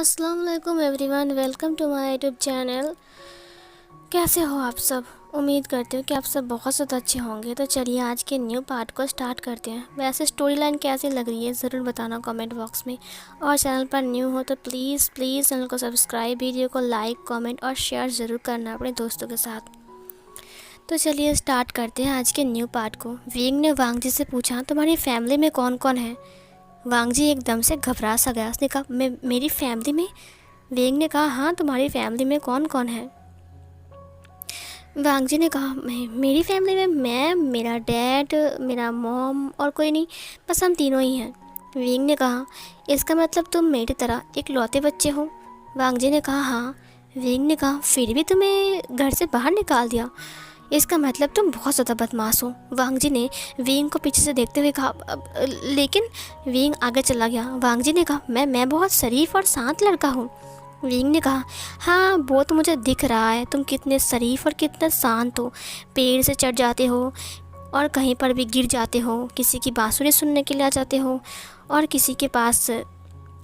अस्सलाम वालेकुम everyone, welcome to my YouTube channel. कैसे हो आप सब? उम्मीद करती हूँ कि आप सब बहुत ज़्यादा अच्छे होंगे। तो चलिए आज के न्यू पार्ट को स्टार्ट करते हैं। वैसे स्टोरी लाइन कैसी लग रही है ज़रूर बताना कमेंट बॉक्स में। और चैनल पर न्यू हो तो प्लीज़ चैनल को सब्सक्राइब, वीडियो को लाइक, कमेंट और शेयर ज़रूर करना अपने दोस्तों के साथ। तो चलिए स्टार्ट करते हैं आज के न्यू पार्ट को। विंग ने वांग जी से पूछा, तुम्हारी फैमिली में कौन कौन है? वांग जी एकदम से घबरा सा गया। उसने कहा, मेरी फैमिली में? वेंग ने कहा, हाँ, तुम्हारी फैमिली में कौन कौन है? वांग जी ने कहा, मेरी फैमिली में मैं, मेरा डैड, मेरा मॉम और कोई नहीं, बस हम तीनों ही हैं। वेंग ने कहा, इसका मतलब तुम मेरी तरह इकलौते बच्चे हो? वांग जी ने कहा, हाँ। वेंग ने कहा, फिर भी तुम्हें घर से बाहर निकाल दिया, इसका मतलब तुम बहुत ज़्यादा बदमाश हो। वांग जी ने विंग को पीछे से देखते हुए कहा, लेकिन विंग आगे चला गया। वांग जी ने कहा, मैं बहुत शरीफ और शांत लड़का हूँ। विंग ने कहा, हाँ, वो तो मुझे दिख रहा है, तुम कितने शरीफ और कितने शांत हो। पेड़ से चढ़ जाते हो और कहीं पर भी गिर जाते हो, किसी की बांसुरी सुनने के लिए आ जाते हो और किसी के पास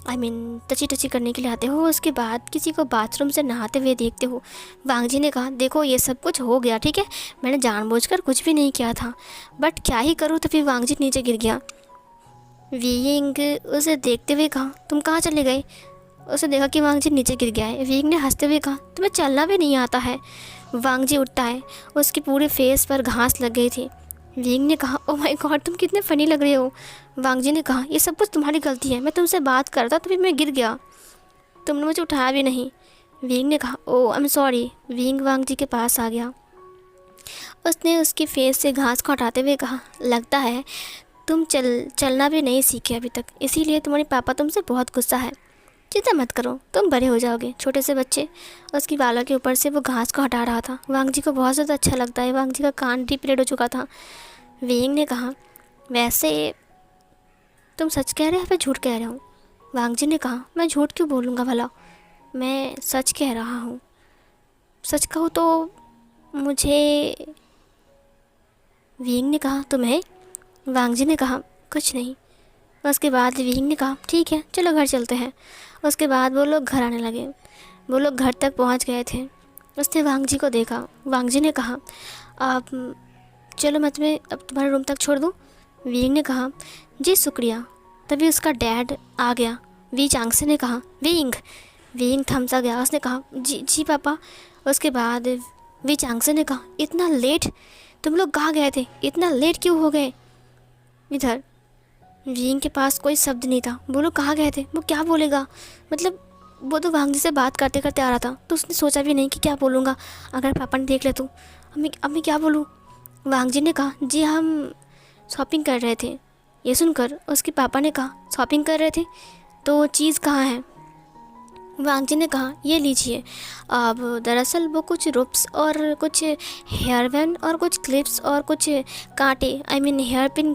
टची टची करने के लिए आते हो, उसके बाद किसी को बाथरूम से नहाते हुए देखते हो। वांग जी ने कहा, देखो ये सब कुछ हो गया, ठीक है, मैंने जानबूझकर कुछ भी नहीं किया था, बट क्या ही करूँ। तो फिर वांग जी नीचे गिर गया। विंग उसे देखते हुए कहा, तुम कहाँ चले गए? उसे देखा कि वांग जी नीचे गिर गया है। विंग ने हंसते हुए कहा, तुम्हें चलना भी नहीं आता है? वांग जी उठता है, उसकी पूरे फेस पर घास लग गई थी। विंग ने कहा, ओ माय गॉड, तुम कितने फ़नी लग रहे हो। वांग जी ने कहा, ये सब कुछ तुम्हारी गलती है, मैं तुमसे बात करता तो फिर मैं गिर गया, तुमने मुझे उठाया भी नहीं। विंग ने कहा, ओ आई एम सॉरी। विंग वांग जी के पास आ गया। उसने उसकी फेस से घास को हटाते हुए कहा, लगता है तुम चलना भी नहीं सीखे अभी तक, इसीलिए तुम्हारे पापा तुमसे बहुत गुस्सा है। चिंता मत करो, तुम बड़े हो जाओगे, छोटे से बच्चे। उसकी बालों के ऊपर से वो घास को हटा रहा था। वांग जी को बहुत ज़्यादा अच्छा लगता है। वांग जी का कान डीप रेड हो चुका था। विंग ने कहा, वैसे तुम सच कह रहे हो या झूठ कह रहे हो? वांग जी ने कहा, मैं झूठ क्यों बोलूँगा भला, मैं सच कह रहा हूँ। सच कहूँ तो मुझे। विंग ने कहा, तुम्हें? वांग जी ने कहा, कुछ नहीं। उसके बाद विंग ने कहा, ठीक है, चलो घर चलते हैं। उसके बाद वो लोग घर आने लगे। वो लोग घर तक पहुंच गए थे। उसने वांग जी को देखा। वांग जी ने कहा, आप चलो, मैं तुम्हें अब तुम्हारे रूम तक छोड़ दूँ? विंग ने कहा, जी शुक्रिया। तभी उसका डैड आ गया। वी चांगसे ने कहा, विंग। विंग थम सा गया। उसने कहा, जी जी पापा। उसके बाद वी चांगसे ने कहा, इतना लेट? तुम लोग कहाँ गए थे, इतना लेट क्यों हो गए? इधर विंग के पास कोई शब्द नहीं था। वो लोग कहाँ गए थे, वो क्या बोलेगा? मतलब वो तो वांग जी से बात करते करते आ रहा था, तो उसने सोचा भी नहीं कि क्या बोलूँगा, अगर पापा ने देख ले तो। अब मैं क्या बोलूँ? वांग जी ने कहा, जी हम शॉपिंग कर रहे थे। ये सुनकर उसके पापा ने कहा, शॉपिंग कर रहे थे, तो चीज़ कहाँ है? वांग जी ने कहा, ये लीजिए। अब दरअसल वो कुछ रूप्स और कुछ हेयर बैंड और कुछ क्लिप्स और कुछ कांटे हेयर पिन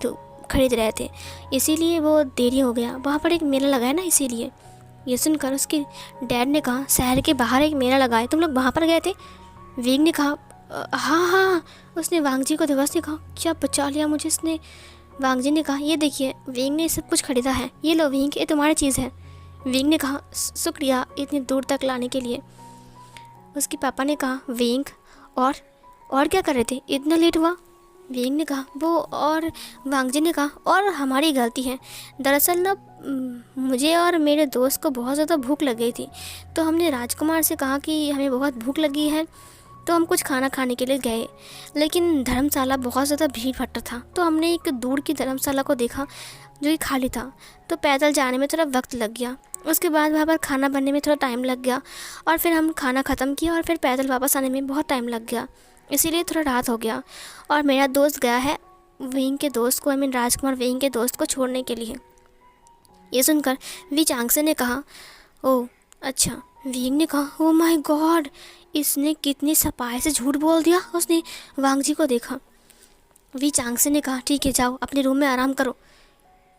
खरीद रहे थे, इसीलिए वो देरी हो गया। वहाँ पर एक मेला लगा है ना, इसीलिए। ये सुनकर उसके डैड ने कहा, शहर के बाहर एक मेला लगा है, तुम लोग वहाँ पर गए थे? विंग ने कहा, हाँ हाँ। उसने वांग जी को देखा। उसने कहा, क्या बचा लिया मुझे इसने। वांग जी ने कहा, ये देखिए, विंग ने सब कुछ खरीदा है, ये लो विंग, ये तुम्हारी चीज़ है। विंग ने कहा, शुक्रिया इतनी दूर तक लाने के लिए। उसके पापा ने कहा, विंग, और क्या कर रहे थे, इतना लेट हुआ? विंग ने कहा, वो और वांग जी ने कहा, और हमारी गलती है। दरअसल ना, मुझे और मेरे दोस्त को बहुत ज़्यादा भूख लग गई थी, तो हमने राजकुमार से कहा कि हमें बहुत भूख लगी है, तो हम कुछ खाना खाने के लिए गए। लेकिन धर्मशाला बहुत ज़्यादा भीड़ भट्टा था, तो हमने एक दूर की धर्मशाला को देखा जो कि खाली था, तो पैदल जाने में थोड़ा वक्त लग गया। उसके बाद वहाँ पर खाना बनने में थोड़ा टाइम लग गया, और फिर हम खाना ख़त्म किया और फिर पैदल वापस आने में बहुत टाइम लग गया, इसीलिए थोड़ा रात हो गया। और मेरा दोस्त गया है विंग के दोस्त को, राजकुमार विंग के दोस्त को छोड़ने के लिए। ये सुनकर वी चांगसे ने कहा, ओह अच्छा। विंग ने कहा, ओ माय गॉड, इसने कितनी सफाई से झूठ बोल दिया। उसने वांग जी को देखा। वी चांगसे ने कहा, ठीक है, जाओ अपने रूम में आराम करो।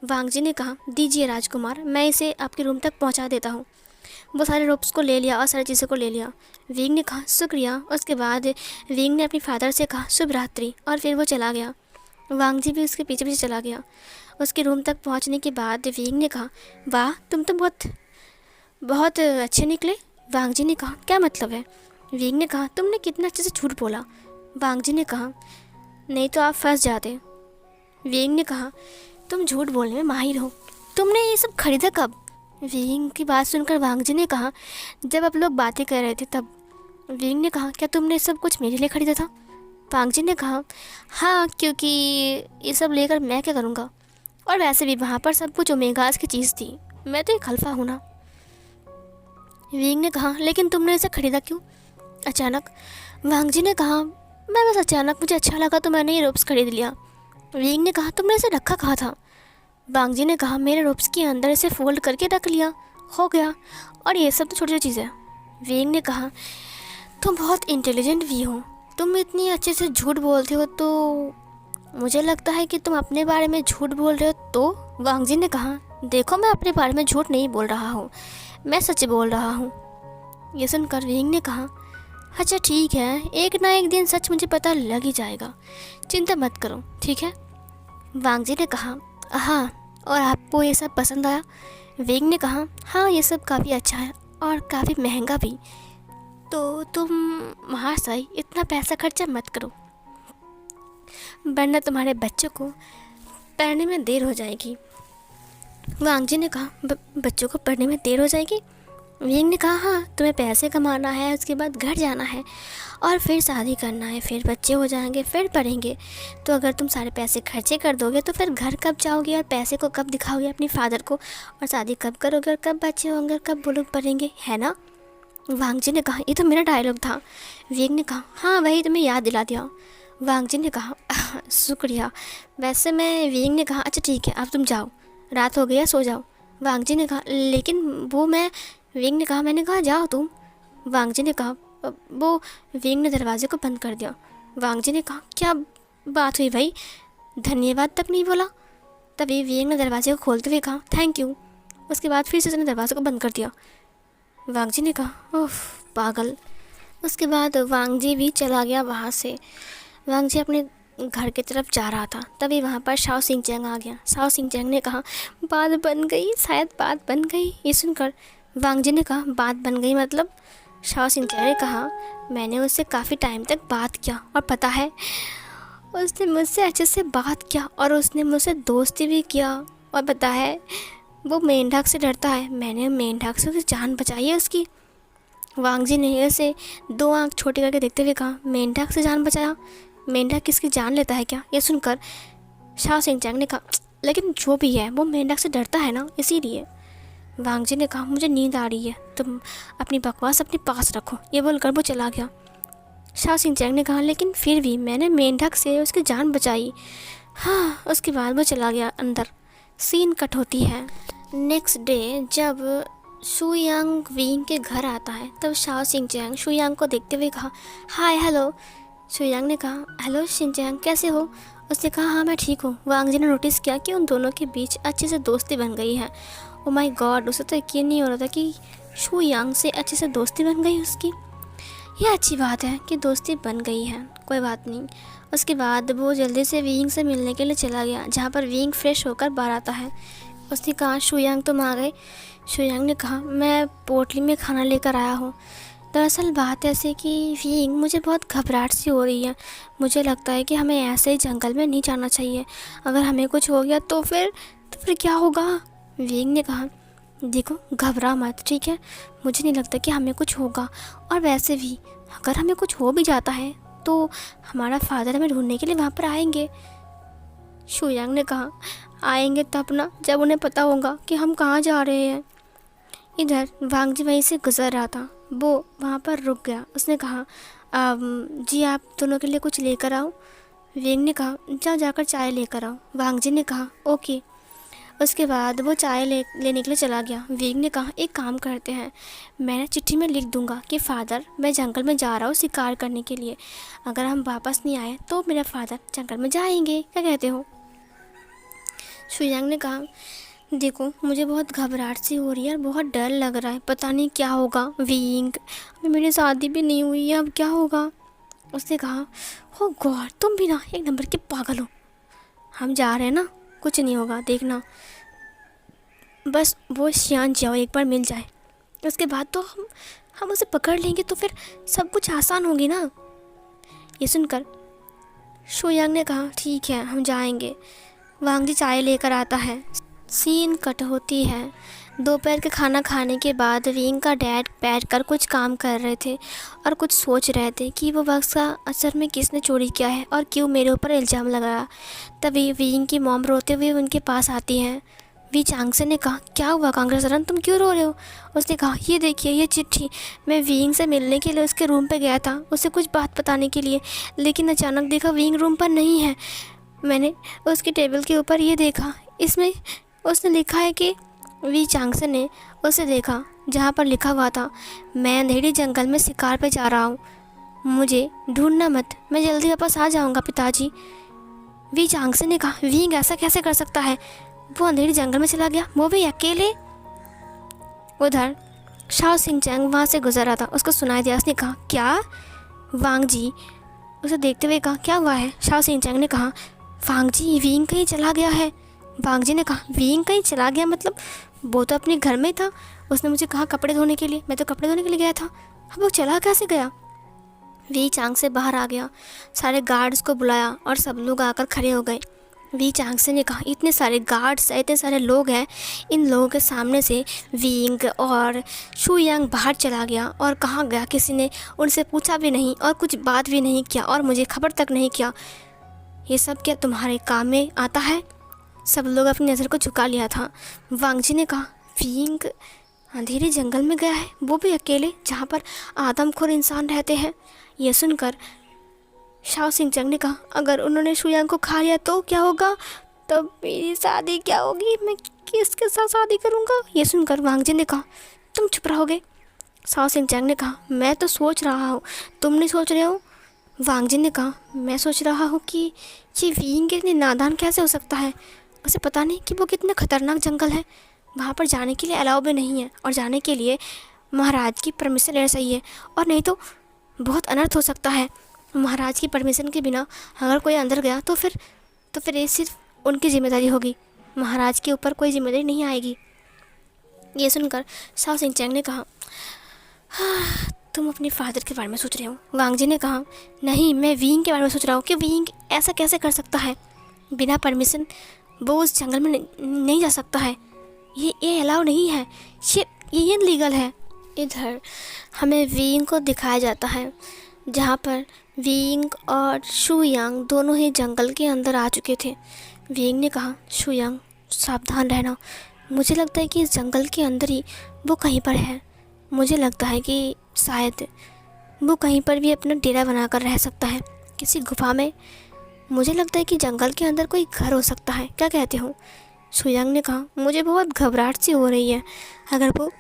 वांग जी ने कहा, दीजिए राजकुमार, मैं इसे आपके रूम तक पहुंचा देता हूँ। वो सारे रोप्स को ले लिया और सारी चीज़ों को ले लिया। विंग ने कहा, शुक्रिया। उसके बाद विंग ने अपने फादर से कहा, शुभ रात्रि, और फिर वो चला गया। वांग जी भी उसके पीछे पीछे चला गया। उसके रूम तक पहुंचने के बाद विंग ने कहा, वाह, तुम तो बहुत बहुत अच्छे निकले। वांग जी ने कहा क्या मतलब है? विंग ने कहा तुमने कितना अच्छे से झूठ बोला। वांग जी ने कहा नहीं तो आप फंस जाते। विंग ने कहा तुम झूठ बोलने में माहिर हो, तुमने ये सब खरीदा कब? विंग की बात सुनकर वांग जी ने कहा जब आप लोग बातें कर रहे थे तब। विंग ने कहा क्या तुमने सब कुछ मेरे लिए खरीदा था? वांग जी ने कहा हाँ, क्योंकि ये सब लेकर मैं क्या करूँगा, और वैसे भी वहाँ पर सब कुछ ओमेगास की चीज़ थी, मैं तो एक खलीफा हूँ ना। विंग ने कहा लेकिन तुमने इसे खरीदा क्यों अचानक? वांग जी ने कहा मैं बस अचानक मुझे अच्छा लगा तो मैंने ये रोप्स खरीद लिया। विंग ने कहा तुमने इसे रखा कहाँ था? वांग जी ने कहा मेरे रोप्स के अंदर इसे फोल्ड करके रख लिया, हो गया, और ये सब तो छोटी छोटी चीज़ें। विंग ने कहा तुम बहुत इंटेलिजेंट भी हो, तुम इतनी अच्छे से झूठ बोलते हो तो मुझे लगता है कि तुम अपने बारे में झूठ बोल रहे हो। तो वांग जी ने कहा देखो मैं अपने बारे में झूठ नहीं बोल रहा हूँ, मैं सच बोल रहा हूँ। ये सुनकर विंग ने कहा अच्छा ठीक है, एक ना एक दिन सच मुझे पता लग ही जाएगा, चिंता मत करो, ठीक है। वांग जी ने कहा हाँ, और आपको ये सब पसंद आया? विंग ने कहा हाँ, ये सब काफ़ी अच्छा है और काफ़ी महंगा भी, तो तुम महाशय इतना पैसा खर्चा मत करो, वरना तुम्हारे बच्चों को पढ़ने में देर हो जाएगी। वांग जी ने कहा बच्चों को पढ़ने में देर हो जाएगी? विंग ने कहा हाँ, तुम्हें पैसे कमाना है, उसके बाद घर जाना है और फिर शादी करना है, फिर बच्चे हो जाएंगे, फिर पढ़ेंगे, तो अगर तुम सारे पैसे खर्चे कर दोगे तो फिर घर कब जाओगे और पैसे को कब दिखाओगे अपने फादर को, और शादी कब करोगे और कब बच्चे होंगे और कब वो लोग पढ़ेंगे, है ना। वांग जी ने कहा ये तो मेरा डायलॉग था। विंग ने कहा हाँ वही तुम्हें याद दिला दिया। वांग जी ने कहा शुक्रिया। वैसे मैं विंग ने कहा अच्छा ठीक है अब तुम जाओ, रात हो गया, सो जाओ। वांग जी ने कहा लेकिन वो मैं विंग ने कहा मैंने कहा जाओ तुम। वांग जी ने कहा वो विंग ने दरवाजे को बंद कर दिया। वांग जी ने कहा क्या बात हुई भाई, धन्यवाद तक नहीं बोला। तभी विंग ने दरवाजे को खोलते हुए कहा थैंक यू। उसके बाद फिर से उसने दरवाजे को बंद कर दिया। वांग जी ने कहा ओह पागल। उसके बाद वांग जी भी चला गया वहाँ से। वांग जी अपने घर की तरफ जा रहा था, तभी वहाँ पर शाओ सिंह चैंग आ गया। शाओ सिंह चैंग ने कहा बात बन गई, शायद बात बन गई। ये सुनकर वांग जी ने कहा बात बन गई मतलब? शाओ सिंह चैंग ने कहा मैंने उससे काफ़ी टाइम तक बात किया और पता है उसने मुझसे अच्छे से बात किया और उसने मुझसे दोस्ती भी किया, और पता है वो मेंढक से डरता है, मैंने मेंढक से उसकी जान बचाई है उसकी। वांग जी ने ऐसे दो आंख छोटी करके देखते हुए कहा मेंढक से जान बचाया? मेंढक किसकी जान लेता है क्या? ये सुनकर शाओ सिंह चैंग ने कहा लेकिन जो भी है वो मेंढक से डरता है ना, इसीलिए। वांग जी ने कहा मुझे नींद आ रही है, तुम अपनी बकवास अपने पास रखो। ये बोलकर वो चला गया। शाओ सिंह चैंग ने कहा लेकिन फिर भी मैंने मेंढक से उसकी जान बचाई। हाँ, उसके बाद वो चला गया अंदर। सीन कट होती है। नेक्स्ट डे जब शू यांग विंग के घर आता है तब शाओ सिंह चैंग शू यांग को देखते हुए कहा हाय हेलो। शू यांग ने कहा हेलो सिंह चैंग कैसे हो? उसने कहा हाँ मैं ठीक हूँ। वांग जी ने नोटिस किया कि उन दोनों के बीच अच्छे से दोस्ती बन गई है। ओ माय गॉड, उसे तो यकीन नहीं हो रहा था कि शू यांग से अच्छे से दोस्ती बन गई उसकी। यह अच्छी बात है कि दोस्ती बन गई है, कोई बात नहीं। उसके बाद वो जल्दी से विंग से मिलने के लिए चला गया, जहाँ पर विंग फ्रेश होकर बाहर आता है। उसने कहा शू यांग तुम आ गए? शू यांग ने कहा मैं पोटली में खाना लेकर आया हूँ। दरअसल बात ऐसे कि विंग मुझे बहुत घबराहट सी हो रही है, मुझे लगता है कि हमें ऐसे ही जंगल में नहीं जाना चाहिए, अगर हमें कुछ हो गया तो फिर क्या होगा? विंग ने कहा देखो घबरा मत, ठीक है, मुझे नहीं लगता कि हमें कुछ होगा, और वैसे भी अगर हमें कुछ हो भी जाता है तो हमारा फादर हमें ढूंढने के लिए वहाँ पर आएंगे। शू यांग ने कहा आएंगे तब ना जब उन्हें पता होगा कि हम कहाँ जा रहे हैं। इधर वांग जी वहीं से गुजर रहा था, वो वहाँ पर रुक गया। उसने कहा जी आप दोनों के लिए कुछ लेकर आओ। विंग ने कहा जाकर चाय लेकर आओ। वांग जी ने कहा ओके। उसके बाद वो चाय लेने के लिए चला गया। विंग ने कहा एक काम करते हैं, मैं चिट्ठी में लिख दूंगा कि फ़ादर मैं जंगल में जा रहा हूँ शिकार करने के लिए, अगर हम वापस नहीं आए तो मेरा फादर जंगल में जाएंगे, क्या कहते हो? शू यांग ने कहा देखो मुझे बहुत घबराहट सी हो रही है और बहुत डर लग रहा है, पता नहीं क्या होगा। विंग अभी मेरी शादी भी नहीं हुई है, अब क्या होगा? उसने कहा हो गॉड तुम भी ना एक नंबर के पागल हो, हम जा रहे हैं ना, कुछ नहीं होगा देखना, बस वो शियान जाओ एक बार मिल जाए। उसके बाद तो हम उसे पकड़ लेंगे तो फिर सब कुछ आसान होगी ना। ये सुनकर शुयांग ने कहा ठीक है हम जाएंगे। वांग जी चाय लेकर आता है। सीन कट होती है। दोपहर के खाना खाने के बाद विंग का डैड बैठकर कुछ काम कर रहे थे और कुछ सोच रहे थे कि वो बक्सा असल में किसने चोरी किया है और क्यों मेरे ऊपर इल्ज़ाम लगाया। तभी विंग की मॉम रोते हुए उनके पास आती हैं। वी चांगसे ने कहा क्या हुआ कांग्रेसरन, तुम क्यों रो रहे हो? उसने कहा ये देखिए ये चिट्ठी, मैं विंग से मिलने के लिए उसके रूम पे गया था उसे कुछ बात बताने के लिए, लेकिन अचानक देखा विंग रूम पर नहीं है। मैंने उसकी टेबल के ऊपर ये देखा, इसमें उसने लिखा है कि वी चांगसे ने उसे देखा जहाँ पर लिखा हुआ था मैं अंधेरी जंगल में शिकार पे जा रहा हूँ, मुझे ढूंढना मत, मैं जल्दी वापस आ जाऊँगा पिताजी। वी चांगसे ने कहा विंग ऐसा कैसे कर सकता है, वो अंधेरी जंगल में चला गया, वो भी अकेले। उधर शाओ सिंह चैंग वहाँ से गुजर रहा था, उसको सुनाई दिया। उसने कहा क्या? वांग जी उसे देखते हुए कहा क्या हुआ है? शाओ सिंह चैंग ने कहा वांग जी विंग कहीं चला गया है। वांग जी ने कहा विंग कहीं चला गया मतलब? वो तो अपने घर में था, उसने मुझे कहा कपड़े धोने के लिए, मैं तो कपड़े धोने के लिए गया था, अब वो चला कैसे गया? वी चांग से बाहर आ गया, सारे गार्ड्स को बुलाया और सब लोग आकर खड़े हो गए। वी चांगसे ने कहा इतने सारे गार्ड्स है, इतने सारे लोग हैं, इन लोगों के सामने से विंग और शुयांग बाहर चला गया और कहाँ गया किसी ने उनसे पूछा भी नहीं और कुछ बात भी नहीं किया और मुझे खबर तक नहीं किया। ये सब क्या तुम्हारे काम में आता है? सब लोग अपनी नज़र को झुका लिया था। वांग जी ने कहा विंग अंधेरे जंगल में गया है, वो भी अकेले, जहाँ पर आदमखोर इंसान रहते हैं। यह सुनकर शाओ सिंह चैंग ने कहा अगर उन्होंने शुयांग को खा लिया तो क्या होगा, तब मेरी शादी क्या होगी, मैं किसके साथ शादी करूँगा? ये सुनकर वांग जी ने कहा तुम चुप रहोगे? शाओ सिंह चैंग ने कहा मैं तो सोच रहा हूँ, तुम नहीं सोच रहे हो? वांग जी ने कहा मैं सोच रहा हूँ कि ये विंग इतने नादान कैसे हो सकता है, उसे पता नहीं कि वो कितना खतरनाक जंगल है, वहाँ पर जाने के लिए अलाउ भी नहीं है और जाने के लिए महाराज की परमिशन लेना चाहिए और नहीं तो बहुत अनर्थ हो सकता है। महाराज की परमिशन के बिना अगर कोई अंदर गया तो फिर ये सिर्फ उनकी जिम्मेदारी होगी, महाराज के ऊपर कोई जिम्मेदारी नहीं आएगी। ये सुनकर शाओ सिंह चैंग ने कहा हाँ, तुम अपने फादर के बारे में सोच रहे हो। वांग जी ने कहा नहीं, मैं विंग के बारे में सोच रहा हूँ कि विंग ऐसा कैसे कर सकता है, बिना परमिशन वो उस जंगल में नहीं जा सकता है, ये अलाउ नहीं है, ये इनलीगल है। इधर हमें विंग को दिखाया जाता है जहाँ पर विंग और शुयांग दोनों ही जंगल के अंदर आ चुके थे। विंग ने कहा शुयांग सावधान रहना, मुझे लगता है कि इस जंगल के अंदर ही वो कहीं पर है, मुझे लगता है कि शायद वो कहीं पर भी अपना डेरा बनाकर रह सकता है, किसी गुफा में, मुझे लगता है कि जंगल के अंदर कोई घर हो सकता है, क्या कहते हो? शुयांग ने कहा मुझे बहुत घबराहट सी हो रही है, अगर वो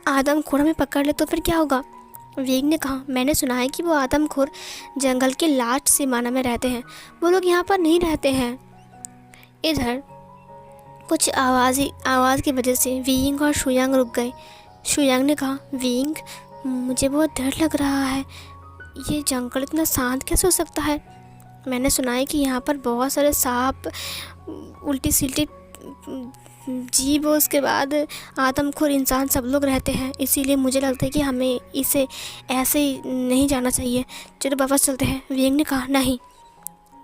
आदमखोर में पकड़ ले तो फिर क्या होगा? विंग ने कहा मैंने सुना है कि वो आदमखोर जंगल के लास्ट सीमाना में रहते हैं, वो लोग यहाँ पर नहीं रहते हैं। इधर कुछ आवाज़ की वजह से विंग और शुयांग रुक गए। शुयांग ने कहा विंग मुझे बहुत डर लग रहा है, ये जंगल इतना शांत कैसे हो सकता है? मैंने सुना है कि यहाँ पर बहुत सारे सांप, उल्टी सील्टी जीव, उसके बाद आदमखोर इंसान सब लोग रहते हैं, इसीलिए मुझे लगता है कि हमें इसे ऐसे ही नहीं जाना चाहिए, चलो वापस चलते हैं। विंग ने कहा नहीं,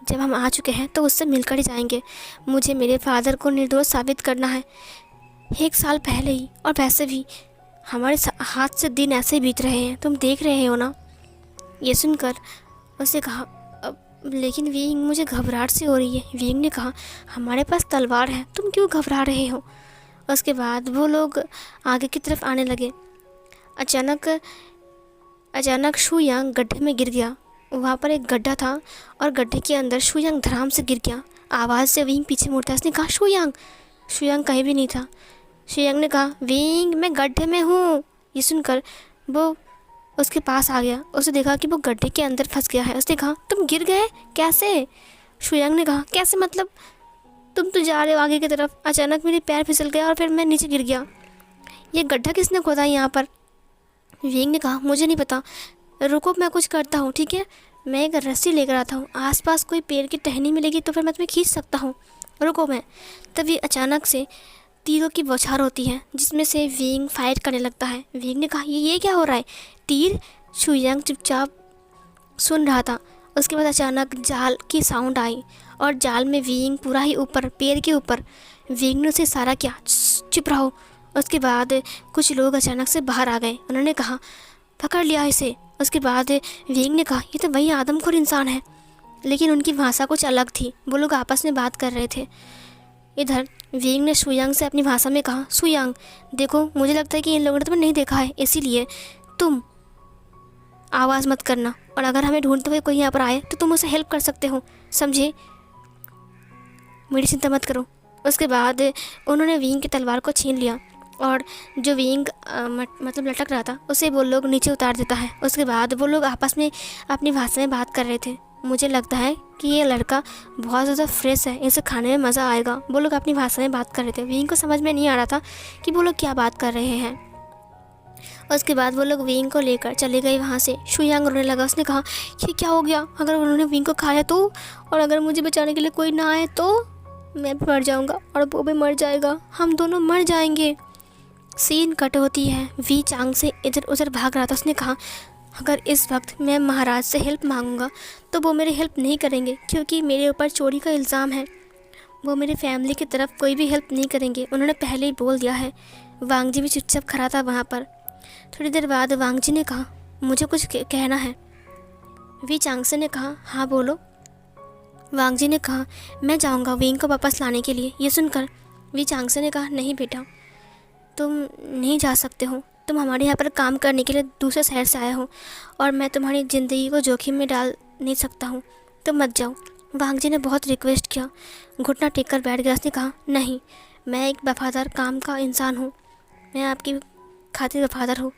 जब हम आ चुके हैं तो उससे मिलकर ही जाएंगे, मुझे मेरे फादर को निर्दोष साबित करना है। 1 साल पहले ही, और वैसे भी हमारे हाथ से दिन ऐसे ही बीत रहे हैं, तुम देख रहे हो ना। ये सुनकर उसने कहा लेकिन विंग मुझे घबराहट सी हो रही है। विंग ने कहा हमारे पास तलवार है, तुम क्यों घबरा रहे हो? उसके बाद वो लोग आगे की तरफ आने लगे। अचानक शुयांग गड्ढे में गिर गया। वहाँ पर एक गड्ढा था और गड्ढे के अंदर शुयांग धड़ाम से गिर गया। आवाज़ से विंग पीछे मुड़ता है। उसने कहा शुयांग कहीं भी नहीं था। शुयांग ने कहा विंग मैं गड्ढे में हूँ। ये सुनकर वो उसके पास आ गया। उसे देखा कि वो गड्ढे के अंदर फंस गया है। उसने कहा तुम गिर गए कैसे? शुयांग ने कहा कैसे मतलब, तुम तो जा रहे हो आगे की तरफ, अचानक मेरे पैर फिसल गया और फिर मैं नीचे गिर गया। ये गड्ढा किसने खोदा यहाँ पर? विंग ने कहा मुझे नहीं पता, रुको मैं कुछ करता हूँ, ठीक है? मैं एक रस्सी लेकर आता हूँ, आसपास कोई पेड़ की टहनी मिलेगी तो फिर मैं तुम्हें खींच सकता हूँ, रुको मैं। तभी अचानक से तीरों की बौछार होती है जिसमें से विंग फायर करने लगता है। विंग ने कहा ये क्या हो रहा है? तीर? शुयांग चुपचाप सुन रहा था। उसके बाद अचानक जाल की साउंड आई और जाल में विंग पूरा ही ऊपर, पेड़ के ऊपर। विंग ने उसे इशारा किया, चुप रहो। उसके बाद कुछ लोग अचानक से बाहर आ गए। उन्होंने कहा पकड़ लिया इसे। उसके बाद विंग ने कहा ये तो वही आदमखोर इंसान है, लेकिन उनकी भाषा कुछ अलग थी। वो लोग आपस में बात कर रहे थे। इधर विंग ने शुयांग से अपनी भाषा में कहा, शुयांग देखो, मुझे लगता है कि इन लोगों ने तुम्हें नहीं देखा है, इसीलिए तुम आवाज़ मत करना, और अगर हमें ढूंढते हुए कोई यहाँ पर आए तो तुम उसे हेल्प कर सकते हो, समझे? मेरी चिंता मत करो। उसके बाद उन्होंने विंग की तलवार को छीन लिया और जो विंग मतलब लटक रहा था उसे वो लोग नीचे उतार देता है। उसके बाद वो लोग आपस में अपनी भाषा में बात कर रहे थे। मुझे लगता है कि ये लड़का बहुत ज़्यादा फ्रेश है, इसे खाने में मज़ा आएगा। वो लोग अपनी भाषा में बात कर रहे थे। विंग को समझ में नहीं आ रहा था कि वो लोग क्या बात कर रहे हैं। उसके बाद वो लोग विंग को लेकर चले गए वहाँ से। शुयांग रोने लगा। उसने कहा ये क्या हो गया? अगर उन्होंने विंग को खाया तो, और अगर मुझे बचाने के लिए कोई ना आए तो मैं भी मर जाऊँगा और वो भी मर जाएगा, हम दोनों मर जाएंगे। सीन कट होती है। वी चांग से इधर उधर भाग रहा था। उसने कहा अगर इस वक्त मैं महाराज से हेल्प मांगूंगा तो वो मेरी हेल्प नहीं करेंगे, क्योंकि मेरे ऊपर चोरी का इल्ज़ाम है। वो मेरी फैमिली की तरफ कोई भी हेल्प नहीं करेंगे, उन्होंने पहले ही बोल दिया है। वांग जी भी चुपचाप खड़ा था वहाँ पर। थोड़ी देर बाद वांग जी ने कहा मुझे कुछ कहना है। वी चांगसे ने कहा हाँ बोलो। वांग जी ने कहा मैं जाऊँगा विंग को वापस लाने के लिए। ये सुनकर वी चांगसे ने कहा नहीं बेटा, तुम नहीं जा सकते हो। तुम हमारे यहाँ पर काम करने के लिए दूसरे शहर से आए हो और मैं तुम्हारी ज़िंदगी को जोखिम में डाल नहीं सकता हूँ, तुम मत जाओ। वांग जी ने बहुत रिक्वेस्ट किया, घुटना टेक कर बैठ गया। उसने कहा नहीं, मैं एक वफ़ादार काम का इंसान हूँ, मैं आपकी खातिर वफ़ादार हूँ।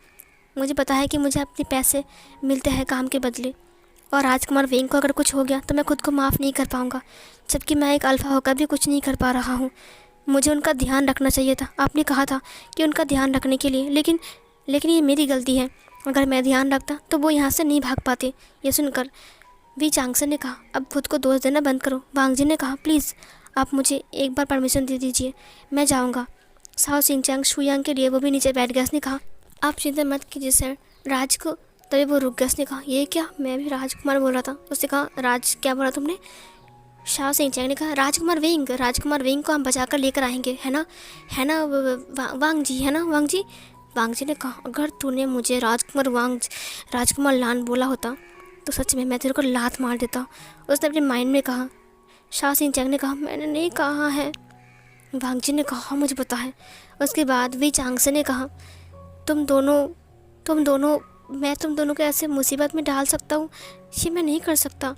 मुझे पता है कि मुझे अपने पैसे मिलते हैं काम के बदले, और राजकुमार विंग को अगर कुछ हो गया तो मैं खुद को माफ़ नहीं कर पाऊँगा, जबकि मैं एक अल्फ़ा होकर भी कुछ नहीं कर पा रहा हूँ। मुझे उनका ध्यान रखना चाहिए था। आपने कहा था कि उनका ध्यान रखने के लिए, लेकिन ये मेरी गलती है। अगर मैं ध्यान रखता तो वो यहाँ से नहीं भाग पाते। ये सुनकर वी चांगसे ने कहा अब खुद को दोष देना बंद करो। वांग जी ने कहा प्लीज़ आप मुझे एक बार परमिशन दे दीजिए, मैं जाऊँगा। साओ सिंचांग शुयांग के लिए वो भी नीचे बैठ गया। उसने कहा आप चिंता मत कीजिए सर, राज को। तभी वो रुक गया। उसने कहा ये क्या? मैं भी राजकुमार बोल रहा था। उसने कहा राज क्या बोला तुमने? शाओ सिंचांग ने कहा राजकुमार विंग को हम बचा कर लेकर आएंगे, है ना वांग जी, है ना वांग जी? वांग जी ने कहा अगर तूने मुझे राजकुमार लान बोला होता तो सच में मैं तेरे को लात मार देता। उसने अपने माइंड में कहा। शाओ सिंचांग ने कहा मैंने नहीं कहा है। वांग जी ने कहा मुझे पता है। उसके बाद वी चांगसे ने कहा तुम दोनों मैं तुम दोनों को ऐसे मुसीबत में डाल सकता हूँ, ये मैं नहीं कर सकता।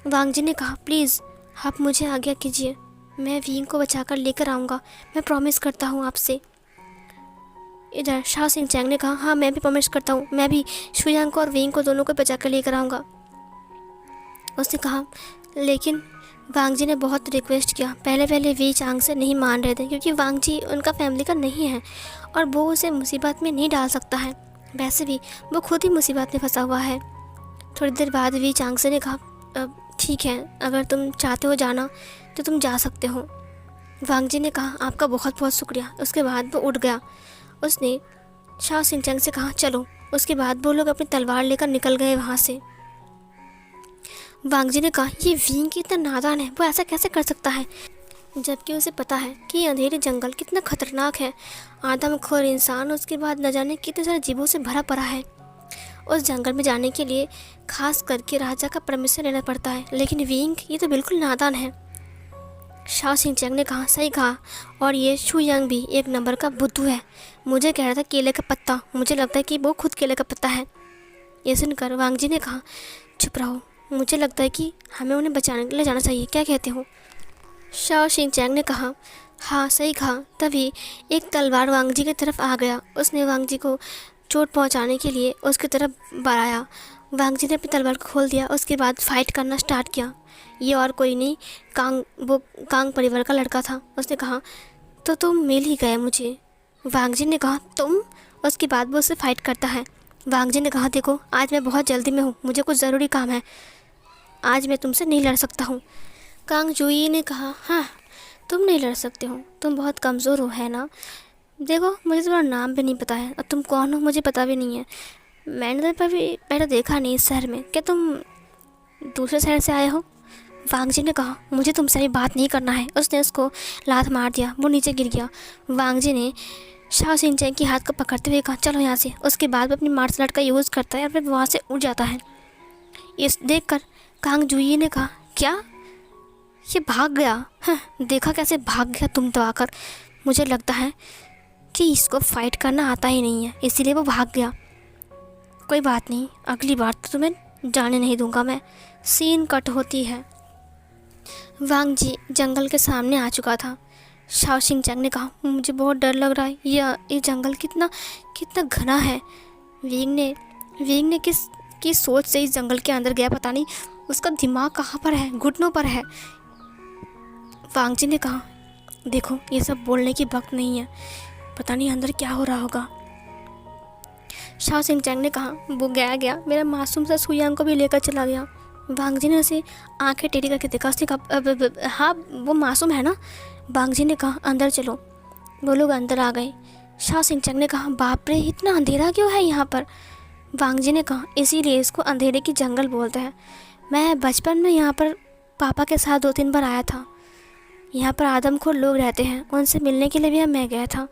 वांग जी ने कहा प्लीज़ आप मुझे आज्ञा कीजिए, मैं विंग को बचाकर लेकर आऊँगा, मैं प्रॉमिस करता हूँ आपसे। इधर शाओ सिंचांग ने कहा हाँ मैं भी प्रॉमिस करता हूँ, मैं भी शुयांग को और विंग को दोनों को बचाकर लेकर आऊँगा। उसने कहा लेकिन वांग जी ने बहुत रिक्वेस्ट किया। पहले वी चांग से नहीं मान रहे थे, क्योंकि वांग जी उनका फैमिली का नहीं है और वो उसे मुसीबत में नहीं डाल सकता है। वैसे भी वो खुद ही मुसीबत में फंसा हुआ है। थोड़ी देर बाद वी चांग से ने कहा ठीक है, अगर तुम चाहते हो जाना तो तुम जा सकते हो। वांग जी ने कहा आपका बहुत बहुत शुक्रिया। उसके बाद वो उठ गया। उसने शाओ सिंचांग से कहा चलो। उसके बाद वो लोग अपनी तलवार लेकर निकल गए वहाँ से। वांग जी ने कहा ये विंग कितना नादान है, वो ऐसा कैसे कर सकता है, जबकि उसे पता है कि ये अंधेरे जंगल कितना खतरनाक है। आदमखोर इंसान, उसके बाद न जाने कितने सारे जीवों से भरा पड़ा है। उस जंगल में जाने के लिए खास करके राजा का परमिशन लेना पड़ता है, लेकिन विंग ये तो बिल्कुल नादान है। शाओ सिंचांग ने कहा सही कहा, और ये शुयांग भी एक नंबर का बुद्धू है। मुझे कह रहा था केले का पत्ता, मुझे लगता है कि वो खुद केले का पत्ता है। ये सुनकर वांग जी ने कहा चुप रहो, मुझे लगता है कि हमें उन्हें बचाने के लिए जाना चाहिए, क्या कहते हो? शाओ सिंचांग ने कहा हाँ सही कहा। तभी एक तलवार वांग जी की तरफ आ गया। उसने वांग जी को चोट पहुंचाने के लिए उसकी तरफ बढ़ाया। वांग जी ने अपनी तलवार को खोल दिया। उसके बाद फाइट करना स्टार्ट किया। ये और कोई नहीं, वो कांग परिवार का लड़का था। उसने कहा तो तुम मिल ही गए मुझे। वांग जी ने कहा तुम? उसके बाद वो उससे फाइट करता है। वांग जी ने कहा देखो आज मैं बहुत जल्दी में हूँ, मुझे कुछ ज़रूरी काम है, आज मैं तुमसे नहीं लड़ सकता हूँ। कांग जुई ने कहा हाँ तुम नहीं लड़ सकते हो, तुम बहुत कमज़ोर हो, है ना। देखो मुझे तुम्हारा नाम भी नहीं पता है और तुम कौन हो मुझे पता भी नहीं है। मैंने तो कभी पहले देखा नहीं इस शहर में। क्या तुम दूसरे शहर से आए हो? वांग जी ने कहा, मुझे तुमसे अभी बात नहीं करना है। उसने उसको लात मार दिया, वो नीचे गिर गया। वांग जी ने शाओ सिंचैन की हाथ को पकड़ते हुए कहा, चलो यहाँ से। उसके बाद वो अपनी मार्शल आर्ट का यूज़ करता है और फिर वहाँ से उड़ जाता है। इस देखकर कांग जुई ने कहा, क्या ये भाग गया? देखा कैसे भाग गया तुम तो आकर। मुझे लगता है कि इसको फाइट करना आता ही नहीं है, इसीलिए वो भाग गया। कोई बात नहीं, अगली बार तो तुम्हें जाने नहीं दूंगा मैं। सीन कट होती है। वांग जी जंगल के सामने आ चुका था। शाओ सिंचैन ने कहा, मुझे बहुत डर लग रहा है, ये जंगल कितना कितना घना है। विंग ने किस सोच से इस जंगल के अंदर गया, पता नहीं उसका दिमाग कहाँ पर है, घुटनों पर है। वांग जी ने कहा, देखो ये सब बोलने की वक्त नहीं है, पता नहीं अंदर क्या हो रहा होगा। शाओ सिंचैन ने कहा, वो गया मेरा मासूम सा सुयांग को भी लेकर चला गया। वांग जी ने उसे आंखें टेढ़ी करके देखा। उसने कहा, हाँ वो मासूम है ना। वांग जी ने कहा, अंदर चलो। वो लोग अंदर आ गए। शाओ सिंचैन ने कहा, बाप रे इतना अंधेरा क्यों है यहाँ पर? वांग जी ने कहा, इसीलिए इसको अंधेरे की जंगल बोलते हैं। मैं बचपन में यहाँ पर पापा के साथ 2-3 बार आया था। यहाँ पर आदमखोर लोग रहते हैं, उनसे मिलने के लिए भी मैं गया था,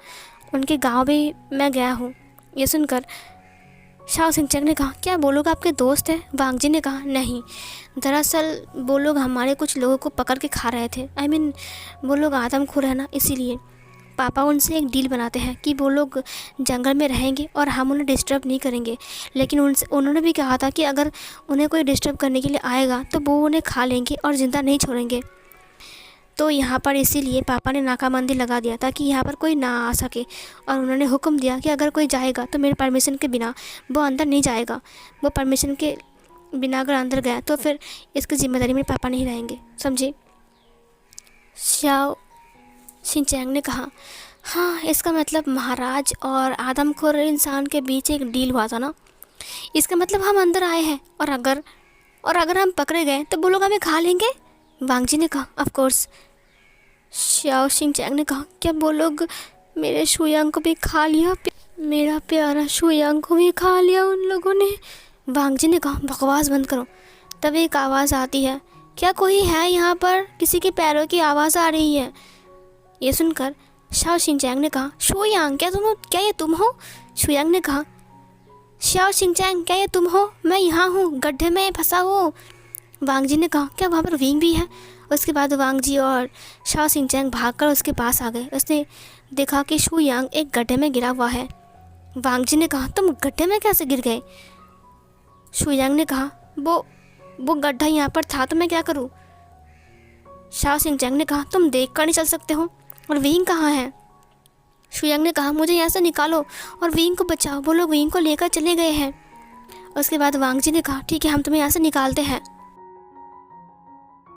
उनके गांव भी मैं गया हूँ। ये सुनकर शाओ सिंचैन ने कहा, क्या वो लोग आपके दोस्त हैं? वांग जी ने कहा, नहीं, दरअसल वो लोग हमारे कुछ लोगों को पकड़ के खा रहे थे। वो लोग आदमखोर है ना, इसीलिए पापा उनसे एक डील बनाते हैं कि वो लोग जंगल में रहेंगे और हम उन्हें डिस्टर्ब नहीं करेंगे। लेकिन उन्होंने भी कहा था कि अगर उन्हें कोई डिस्टर्ब करने के लिए आएगा तो वो उन्हें खा लेंगे और ज़िंदा नहीं छोड़ेंगे। तो यहाँ पर इसीलिए पापा ने नाकाबंदी लगा दिया ताकि यहाँ पर कोई ना आ सके, और उन्होंने हुक्म दिया कि अगर कोई जाएगा तो मेरे परमिशन के बिना वो अंदर नहीं जाएगा। वो परमिशन के बिना अगर अंदर गया तो फिर इसकी जिम्मेदारी मेरे पापा नहीं रहेंगे, समझे। शाओ सिंचैन ने कहा, हाँ इसका मतलब महाराज और आदमखोर इंसान के बीच एक डील हुआ था ना। इसका मतलब हम अंदर आए हैं और अगर हम पकड़े गए तो वो लोग हमें खा लेंगे। वांग जी ने कहा, ऑफ कोर्स। शाओ सिंचैन ने कहा, क्या वो लोग मेरे शुयांग को भी खा लिया? मेरा प्यारा शुयांग को भी खा लिया उन लोगों ने? वांग जी ने कहा, बकवास बंद करो। तब एक आवाज़ आती है, क्या कोई है यहाँ पर? किसी के पैरों की आवाज़ आ रही है। ये सुनकर शाओ सिंचैन ने कहा, शुयांग क्या ये तुम हो? शुयांग ने कहा, शाओ सिंचैन क्या ये तुम हो? मैं यहाँ हूँ, गड्ढे में फंसा हूँ। वांग जी ने कहा, क्या वहाँ पर विंग भी है? उसके बाद वांग जी और शाओ सिंचैन भागकर उसके पास आ गए। उसने देखा कि शुयांग एक गड्ढे में गिरा हुआ है। वांग जी ने कहा, तुम गड्ढे में कैसे गिर गए? शुयांग ने कहा, वो गड्ढा यहाँ पर था तो मैं क्या करूँ? शाओ सिंचैन ने कहा, तुम देख कर नहीं चल सकते हो? और विंग कहाँ है? शुयांग ने कहा, मुझे यहाँ से निकालो और विंग को बचाओ। वो लोग विंग को लेकर चले गए हैं। उसके बाद वांग जी ने कहा, ठीक है हम तुम्हें यहाँ से निकालते हैं।